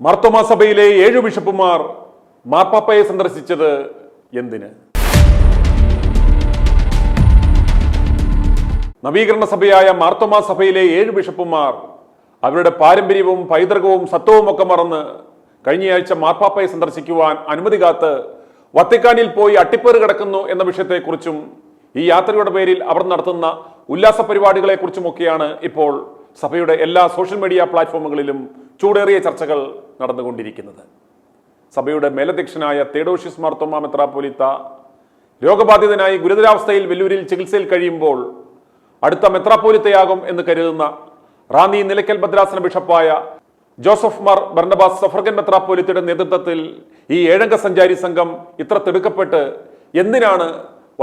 മാർത്തോമാ സഭയിലെ 7 ബിഷപ്പുമാർ മാർപ്പാപ്പയെ സന്ദർശിച്ചത് എന്തിന്? നവീകരണ സഭയായ മാർത്തോമാ സഭയിലെ 7 ബിഷപ്പുമാർ അവരുടെ പാരമ്പര്യവും പൈതൃകവും സത്വവും ഒക്കെ മറന്ന് കഴിഞ്ഞയാഴ്ച മാർപ്പാപ്പയെ സന്ദർശിക്കുവാൻ അനുമതി കാത്ത് വത്തിക്കാനിൽ പോയി അട്ടിപ്പേറ് കിടക്കുന്നു എന്ന വിഷയത്തെക്കുറിച്ചും ഈ യാത്രയുടെ പേരിൽ അവർ നടത്തുന്ന ഉല്ലാസ പരിപാടികളെക്കുറിച്ചുമൊക്കെയാണ് ഇപ്പോൾ സഭയുടെ എല്ലാ സോഷ്യൽ മീഡിയ പ്ലാറ്റ്ഫോമുകളിലും ചൂടേറിയ ചർച്ചകൾ നടന്നുകൊണ്ടിരിക്കുന്നത്. സഭയുടെ മേലധ്യക്ഷനായ തേഡോഷ്യസ് മാർത്തോമാ മെത്രാപ്പോലീത്ത രോഗബാധിതനായി ഗുരുതരാവസ്ഥയിൽ വെല്ലൂരിൽ ചികിത്സയിൽ കഴിയുമ്പോൾ അടുത്ത മെത്രാപ്പോലീത്തയാകും എന്ന് കരുതുന്ന റാന്നി നിലയ്ക്കൽ ഭദ്രാസന ബിഷപ്പായ ജോസഫ് മാർ ബർണബാസ് സഫർഗൻ മെത്രാപ്പോലീത്തയുടെ നേതൃത്വത്തിൽ ഈ 7 സഞ്ചാരി സംഘം ഇത്ര തിടുക്കപ്പെട്ട് എന്തിനാണ്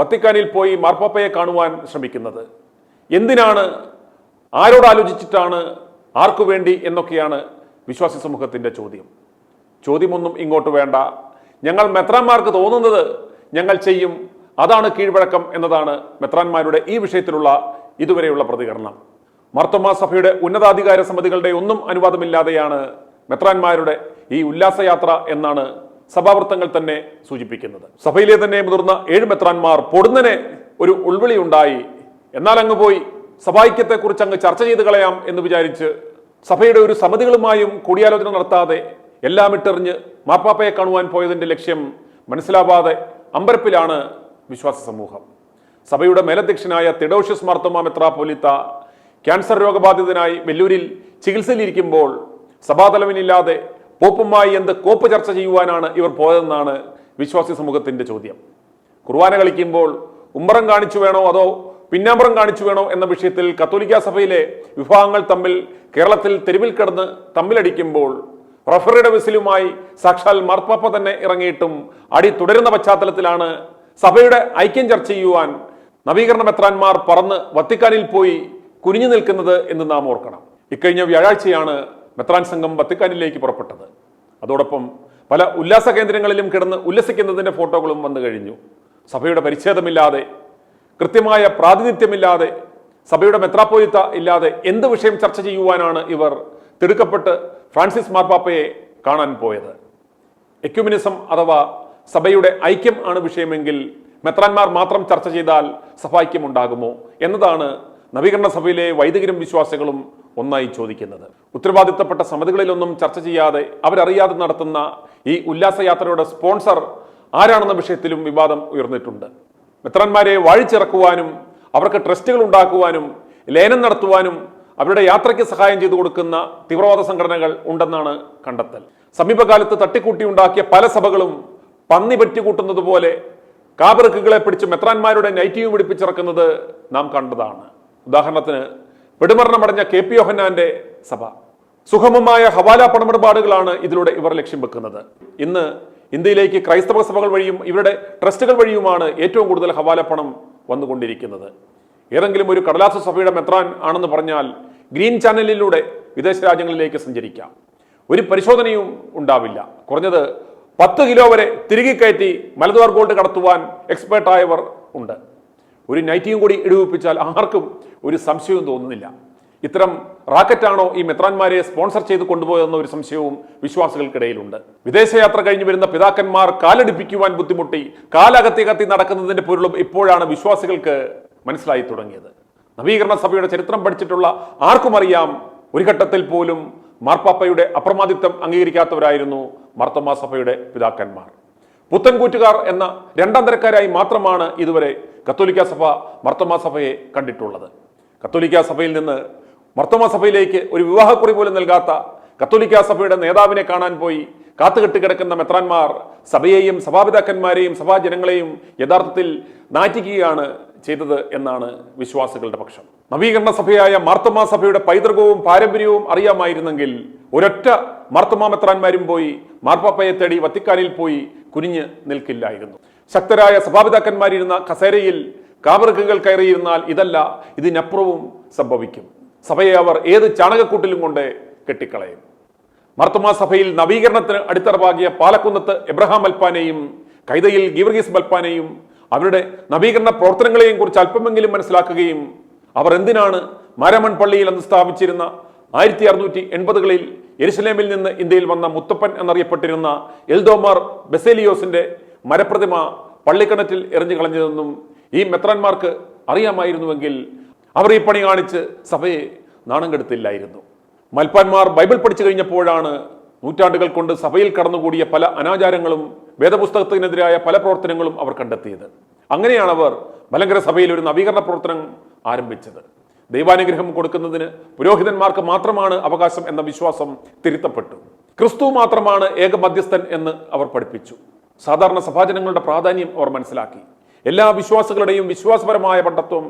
വത്തിക്കാനിൽ പോയി മാർപ്പാപ്പയെ കാണുവാൻ ശ്രമിക്കുന്നത്? എന്തിനാണ്, ആരോടാലോചിച്ചിട്ടാണ്, ആർക്കു വേണ്ടി എന്നൊക്കെയാണ് വിശ്വാസി സമൂഹത്തിന്റെ ചോദ്യം. ചോദ്യമൊന്നും ഇങ്ങോട്ട് വേണ്ട. ഞങ്ങൾ മെത്രാന്മാർക്ക് തോന്നുന്നത് ഞങ്ങൾ ചെയ്യും, അതാണ് കീഴ്വഴക്കം എന്നതാണ് മെത്രാന്മാരുടെ ഈ വിഷയത്തിലുള്ള ഇതുവരെയുള്ള പ്രതികരണം. മാർത്തോമാ സഭയുടെ ഉന്നതാധികാര സമിതികളുടെ ഒന്നും അനുവാദമില്ലാതെയാണ് മെത്രാന്മാരുടെ ഈ ഉല്ലാസയാത്ര എന്നാണ് സഭാവൃത്തങ്ങൾ തന്നെ സൂചിപ്പിക്കുന്നത്. സഭയിലെ തന്നെ മുതിർന്ന 7 മെത്രാന്മാർ പൊടുന്നനെ ഒരു ഉൾവിളി ഉണ്ടായി, എന്നാൽ അങ്ങ് പോയി സഭാഐക്യത്തെക്കുറിച്ച് അങ്ങ് ചർച്ച ചെയ്ത് കളയാം എന്ന് വിചാരിച്ച് സഭയുടെ ഒരു സമിതികളുമായും കൂടിയാലോചന നടത്താതെ എല്ലാം ഇട്ടെറിഞ്ഞ് മാർപ്പാപ്പയെ കാണുവാൻ പോയതിന്റെ ലക്ഷ്യം മനസ്സിലാവാതെ അമ്പരപ്പിലാണ് വിശ്വാസ സമൂഹം. സഭയുടെ മേലധ്യക്ഷനായ തെഡോഷ്യസ് മാർത്തോമാ മെത്രാപ്പോലീത്ത ക്യാൻസർ രോഗബാധിതനായി വെല്ലൂരിൽ ചികിത്സയിലിരിക്കുമ്പോൾ സഭാതലവനില്ലാതെ പോപ്പുമായി എന്ത് കോപ്പ് ചർച്ച ചെയ്യുവാനാണ് ഇവർ പോയതെന്നാണ് വിശ്വാസി സമൂഹത്തിന്റെ ചോദ്യം. കുർബാന കളിക്കുമ്പോൾ ഉമ്മറം കാണിച്ചു വേണോ അതോ പിന്നാമ്പുറം കാണിച്ചു വേണോ എന്ന വിഷയത്തിൽ കത്തോലിക്ക സഭയിലെ വിഭാഗങ്ങൾ തമ്മിൽ കേരളത്തിൽ തെരുവിൽ കിടന്ന് തമ്മിലടിക്കുമ്പോൾ റഫറിയുടെ വിസിലുമായി സാക്ഷാൽ മാർപ്പാപ്പ തന്നെ ഇറങ്ങിയിട്ടും അടി തുടരുന്ന പശ്ചാത്തലത്തിലാണ് സഭയുടെ ഐക്യം ചർച്ച ചെയ്യുവാൻ നവീകരണ മെത്രാന്മാർ പറന്ന് വത്തിക്കാനിൽ പോയി കുനിഞ്ഞു നിൽക്കുന്നത് എന്ന് നാം ഓർക്കണം. ഇക്കഴിഞ്ഞ വ്യാഴാഴ്ചയാണ് മെത്രാൻ സംഘം വത്തിക്കാനിലേക്ക് പുറപ്പെട്ടത്. അതോടൊപ്പം പല ഉല്ലാസ കേന്ദ്രങ്ങളിലും കിടന്ന് ഉല്ലസിക്കുന്നതിന്റെ ഫോട്ടോകളും വന്നു കഴിഞ്ഞു. സഭയുടെ പരിച്ഛേദമില്ലാതെ, കൃത്യമായ പ്രാതിനിധ്യമില്ലാതെ, സഭയുടെ മെത്രാപ്പോലീത്ത ഇല്ലാതെ എന്ത് വിഷയം ചർച്ച ചെയ്യുവാനാണ് ഇവർ തിടുക്കപ്പെട്ട് ഫ്രാൻസിസ് മാർപ്പാപ്പയെ കാണാൻ പോയത്? എക്യുമിനിസം അഥവാ സഭയുടെ ഐക്യം ആണ് വിഷയമെങ്കിൽ മെത്രാന്മാർ മാത്രം ചർച്ച ചെയ്താൽ സഭാഐക്യം ഉണ്ടാകുമോ എന്നതാണ് നവീകരണ സഭയിലെ വൈദികരും വിശ്വാസികളും ഒന്നായി ചോദിക്കുന്നത്. ഉത്തരവാദിത്തപ്പെട്ട സമിതികളിലൊന്നും ചർച്ച ചെയ്യാതെ അവരറിയാതെ നടത്തുന്ന ഈ ഉല്ലാസയാത്രയുടെ സ്പോൺസർ ആരാണെന്ന വിഷയത്തിലും വിവാദം ഉയർന്നിട്ടുണ്ട്. മെത്രാന്മാരെ വാഴിച്ചിറക്കുവാനും അവർക്ക് ട്രസ്റ്റുകൾ ഉണ്ടാക്കുവാനും ലേലം നടത്തുവാനും അവരുടെ യാത്രയ്ക്ക് സഹായം ചെയ്തു കൊടുക്കുന്ന തീവ്രവാദ സംഘടനകൾ ഉണ്ടെന്നാണ് കണ്ടെത്തൽ. സമീപകാലത്ത് തട്ടിക്കൂട്ടി ഉണ്ടാക്കിയ പല സഭകളും പന്നി പറ്റിക്കൂട്ടുന്നത് പോലെ കാബറുക്കുകളെ പിടിച്ച് മെത്രാന്മാരുടെ നൈറ്റിയും പിടിപ്പിച്ചിറക്കുന്നത് നാം കണ്ടതാണ്. ഉദാഹരണത്തിന് വെടിമരണമടഞ്ഞ KP യോഹന്നാന്റെ സഭ. സുഗമമായ ഹവാല പണമിടപാടുകളാണ് ഇതിലൂടെ ഇവർ ലക്ഷ്യം വെക്കുന്നത്. ഇന്ന് ഇന്ത്യയിലേക്ക് ക്രൈസ്തവ സഭകൾ വഴിയും ഇവരുടെ ട്രസ്റ്റുകൾ വഴിയുമാണ് ഏറ്റവും കൂടുതൽ ഹവാല പണം വന്നുകൊണ്ടിരിക്കുന്നത്. ഏതെങ്കിലും ഒരു കടലാസ സഭയുടെ മെത്രാൻ ആണെന്ന് പറഞ്ഞാൽ ഗ്രീൻ ചാനലിലൂടെ വിദേശ രാജ്യങ്ങളിലേക്ക് സഞ്ചരിക്കാം. ഒരു പരിശോധനയും ഉണ്ടാവില്ല. കുറഞ്ഞത് 10 കിലോ വരെ തിരികെ കയറ്റി മലദ്വാർ ഗോൾഡ് കടത്തുവാൻ എക്സ്പേർട്ടായവർ ഉണ്ട്. ഒരു നൈറ്റിയും കൂടി ഇടിവിപ്പിച്ചാൽ ആർക്കും ഒരു സംശയവും തോന്നുന്നില്ല. ഇത്തരം റാക്കറ്റാണോ ഈ മെത്രാന്മാരെ സ്പോൺസർ ചെയ്ത് കൊണ്ടുപോയതെന്ന ഒരു സംശയവും വിശ്വാസികൾക്കിടയിലുണ്ട്. വിദേശയാത്ര കഴിഞ്ഞു വരുന്ന പിതാക്കന്മാർ കാലടിപ്പിക്കുവാൻ ബുദ്ധിമുട്ടി കാലകത്തി കത്തി നടക്കുന്നതിന്റെ പൊരുളും ഇപ്പോഴാണ് വിശ്വാസികൾക്ക് മനസ്സിലായി തുടങ്ങിയത്. നവീകരണ സഭയുടെ ചരിത്രം പഠിച്ചിട്ടുള്ള ആർക്കും അറിയാം, ഒരു ഘട്ടത്തിൽ പോലും മാർപ്പാപ്പയുടെ അപ്രമാദിത്വം അംഗീകരിക്കാത്തവരായിരുന്നു മാർത്തോമാ സഭയുടെ പിതാക്കന്മാർ. പുത്തൻകൂറ്റുകാർ എന്ന 2ാം തരക്കാരായി മാത്രമാണ് ഇതുവരെ കത്തോലിക്ക സഭ മാർത്തോമാ സഭയെ കണ്ടിട്ടുള്ളത്. കത്തോലിക്ക സഭയിൽ നിന്ന് മാർത്തോമാ സഭയിലേക്ക് ഒരു വിവാഹക്കുറി പോലും നൽകാത്ത കത്തോലിക്ക സഭയുടെ നേതാവിനെ കാണാൻ പോയി കാത്തുകെട്ടി കിടക്കുന്ന മെത്രാന്മാർ സഭയെയും സഭാപിതാക്കന്മാരെയും സഭാജനങ്ങളെയും യഥാർത്ഥത്തിൽ നാറ്റിക്കുകയാണ് ചെയ്തത് എന്നാണ് വിശ്വാസികളുടെ പക്ഷം. നവീകരണ സഭയായ മാർത്തോമാ സഭയുടെ പൈതൃകവും പാരമ്പര്യവും അറിയാമായിരുന്നെങ്കിൽ ഒരൊറ്റ മാർത്തോമാ മെത്രാന്മാരും പോയി മാർപ്പാപ്പയെ തേടി വത്തിക്കാനിൽ പോയി കുനിഞ്ഞ് നിൽക്കില്ലായിരുന്നു. ശക്തരായ സഭാപിതാക്കന്മാരിരുന്ന കസേരയിൽ കാവറുക്കുകൾ കയറിയിരുന്നാൽ ഇതല്ല, ഇതിനപ്പുറവും സംഭവിക്കും. സഭയെ അവർ ഏത് ചാണകക്കൂട്ടിലും കൊണ്ട് കെട്ടിക്കളയും. മാർത്തോമാ സഭയിൽ നവീകരണത്തിന് അടിത്തറ പാകിയ പാലക്കുന്നത്ത് എബ്രഹാം മൽപ്പാനെയും കൈതയിൽ ഗീവർഗീസ് മൽപ്പാനെയും അവരുടെ നവീകരണ പ്രവർത്തനങ്ങളെയും കുറിച്ച് അല്പമെങ്കിലും മനസ്സിലാക്കുകയും അവർ എന്തിനാണ് മാരാമൺ പള്ളിയിൽ അന്ന് സ്ഥാപിച്ചിരുന്ന 1680-കളിൽ യെരുശലേമിൽ നിന്ന് ഇന്ത്യയിൽ വന്ന മുത്തപ്പൻ എന്നറിയപ്പെട്ടിരുന്ന എൽദോമാർ ബെസേലിയോസിന്റെ മരപ്രതിമ പള്ളിക്കിണറ്റിൽ എറിഞ്ഞു കളഞ്ഞതെന്നും ഈ മെത്രാന്മാർക്ക് അറിയാമായിരുന്നുവെങ്കിൽ അവർ ഈ പണി കാണിച്ച് സഭയെ നാണം കെടുത്തില്ലായിരുന്നു. മൽപ്പാന്മാർ ബൈബിൾ പഠിച്ചു കഴിഞ്ഞപ്പോഴാണ് നൂറ്റാണ്ടുകൾ കൊണ്ട് സഭയിൽ കടന്നുകൂടിയ പല അനാചാരങ്ങളും വേദപുസ്തകത്തിനെതിരായ പല പ്രവർത്തനങ്ങളും അവർ കണ്ടെത്തിയത്. അങ്ങനെയാണ് അവർ മലങ്കര സഭയിൽ ഒരു നവീകരണ പ്രവർത്തനം ആരംഭിച്ചത്. ദൈവാനുഗ്രഹം കൊടുക്കുന്നതിന് പുരോഹിതന്മാർക്ക് മാത്രമാണ് അവകാശം എന്ന വിശ്വാസം തിരുത്തപ്പെട്ടു. ക്രിസ്തു മാത്രമാണ് ഏക മധ്യസ്ഥൻ എന്ന് അവർ പഠിപ്പിച്ചു. സാധാരണ സഭാജനങ്ങളുടെ പ്രാധാന്യം അവർ മനസ്സിലാക്കി. എല്ലാ വിശ്വാസികളുടെയും വിശ്വാസപരമായ പണ്ഡിത്വം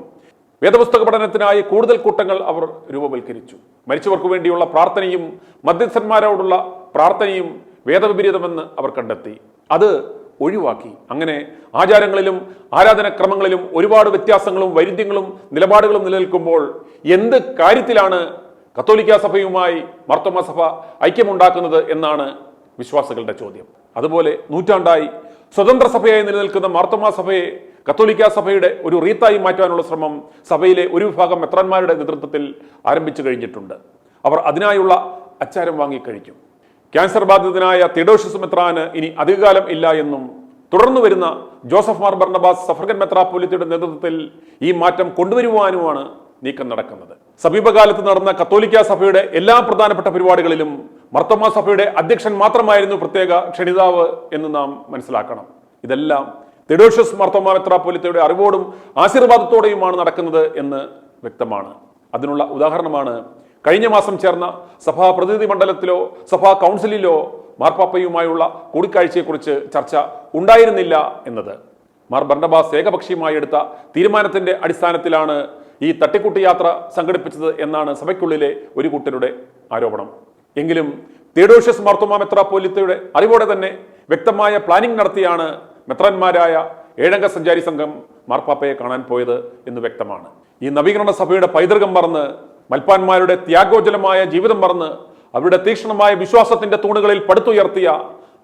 വേദപുസ്തക പഠനത്തിനായി കൂടുതൽ കൂട്ടങ്ങൾ അവർ രൂപവൽക്കരിച്ചു. മരിച്ചവർക്ക് വേണ്ടിയുള്ള പ്രാർത്ഥനയും മധ്യസ്ഥന്മാരോടുള്ള പ്രാർത്ഥനയും വേദവിപരീതമെന്ന് അവർ കണ്ടെത്തി. അത് ഒഴിവാക്കി. അങ്ങനെ ആചാരങ്ങളിലും ആരാധനക്രമങ്ങളിലും ഒരുപാട് വ്യത്യാസങ്ങളും വൈരുദ്ധ്യങ്ങളും നിലപാടുകളും നിലനിൽക്കുമ്പോൾ എന്ത് കാര്യത്തിലാണ് കത്തോലിക്ക സഭയുമായി മാർത്തോമാ സഭ ഐക്യമുണ്ടാക്കുന്നത് എന്നാണ് വിശ്വാസികളുടെ ചോദ്യം. അതുപോലെ നൂറ്റാണ്ടായി സ്വതന്ത്ര സഭയായി നിലനിൽക്കുന്ന മാർത്തോമാ സഭയെ കത്തോലിക്ക സഭയുടെ ഒരു റീത്തായി മാറ്റാനുള്ള ശ്രമം സഭയിലെ ഒരു വിഭാഗം മെത്രാന്മാരുടെ നേതൃത്വത്തിൽ ആരംഭിച്ചു കഴിഞ്ഞിട്ടുണ്ട്. അവർ അതിനായുള്ള അച്ചാരം വാങ്ങിക്കഴിക്കും. ക്യാൻസർ ബാധിതനായ തിയോഡോഷ്യസ് മെത്രാന് ഇനി അധികകാലം ഇല്ല എന്നും തുടർന്നു വരുന്ന ജോസഫ് മാർ ബർണബാസ് സഫർഗൻ മെത്രാപ്പോലിത്തയുടെ നേതൃത്വത്തിൽ ഈ മാറ്റം കൊണ്ടുവരുവാനുമാണ് നീക്കം നടക്കുന്നത്. സമീപകാലത്ത് നടന്ന കത്തോലിക്ക സഭയുടെ എല്ലാ പ്രധാനപ്പെട്ട പരിപാടികളിലും മാർത്തോമാ സഭയുടെ അധ്യക്ഷൻ മാത്രമായിരുന്നു പ്രത്യേക ക്ഷണിതാവ് എന്ന് നാം മനസ്സിലാക്കണം. ഇതെല്ലാം തിയോഡോഷ്യസ് മാർത്തോമാ മെത്രാപ്പോലിത്തയുടെ അറിവോടും ആശീർവാദത്തോടെയുമാണ് നടക്കുന്നത് എന്ന് വ്യക്തമാണ്. അതിനുള്ള ഉദാഹരണമാണ് കഴിഞ്ഞ മാസം ചേർന്ന സഭാ പ്രതിനിധി മണ്ഡലത്തിലോ സഭാ കൗൺസിലിലോ മാർപ്പാപ്പയുമായുള്ള കൂടിക്കാഴ്ചയെക്കുറിച്ച് ചർച്ച ഉണ്ടായിരുന്നില്ല എന്നത്. മാർ ബർണബാസ് ഏകപക്ഷീയമായി എടുത്ത തീരുമാനത്തിന്റെ അടിസ്ഥാനത്തിലാണ് ഈ തട്ടിക്കൂട്ട് യാത്ര സംഘടിപ്പിച്ചത് എന്നാണ് സഭയ്ക്കുള്ളിലെ ഒരു കൂട്ടരുടെ ആരോപണം. എങ്കിലും തിയോഡോഷ്യസ് മാർത്തോമാ മെത്രാപ്പോലിത്തയുടെ അറിവോടെ തന്നെ വ്യക്തമായ പ്ലാനിംഗ് നടത്തിയാണ് മെത്രാന്മാരായ 7 സഞ്ചാരി സംഘം മാർപ്പാപ്പയെ കാണാൻ പോയത് എന്ന് വ്യക്തമാണ്. ഈ നവീകരണ സഭയുടെ പൈതൃകം മറന്ന്, മൽപ്പാന്മാരുടെ ത്യാഗോജ്വലമായ ജീവിതം മറന്ന്, അവരുടെ തീക്ഷ്ണമായ വിശ്വാസത്തിന്റെ തൂണുകളിൽ പടുത്തുയർത്തിയ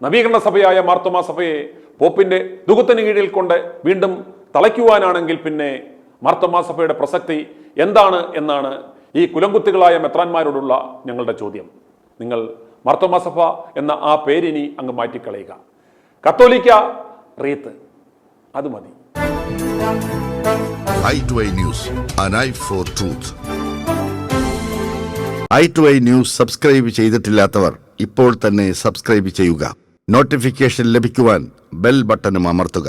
നവീകരണ സഭയായ മാർത്തോമാ സഭയെ പോപ്പിന്റെ ദുഃഖത്തിന് കീഴിൽ കൊണ്ട് വീണ്ടും തളയ്ക്കുവാനാണെങ്കിൽ പിന്നെ മാർത്തോമാ സഭയുടെ പ്രസക്തി എന്താണ് എന്നാണ് ഈ കുലംകുത്തികളായ മെത്രാന്മാരോടുള്ള ഞങ്ങളുടെ ചോദ്യം. നിങ്ങൾ മാർത്തോമാ സഭ എന്ന ആ പേരിനി അങ്ങ് മാറ്റിക്കളയുക. കത്തോലിക്ക റീത്ത് അത് മതി. i2i News, an eye for truth. i2i News subscribe ചെയ്തിട്ടില്ലാത്തവർ ഇപ്പോൾ തന്നെ സബ്സ്ക്രൈബ് ചെയ്യുക. നോട്ടിഫിക്കേഷൻ ലഭിക്കുവാൻ ബെൽ ബട്ടണും അമർത്തുക.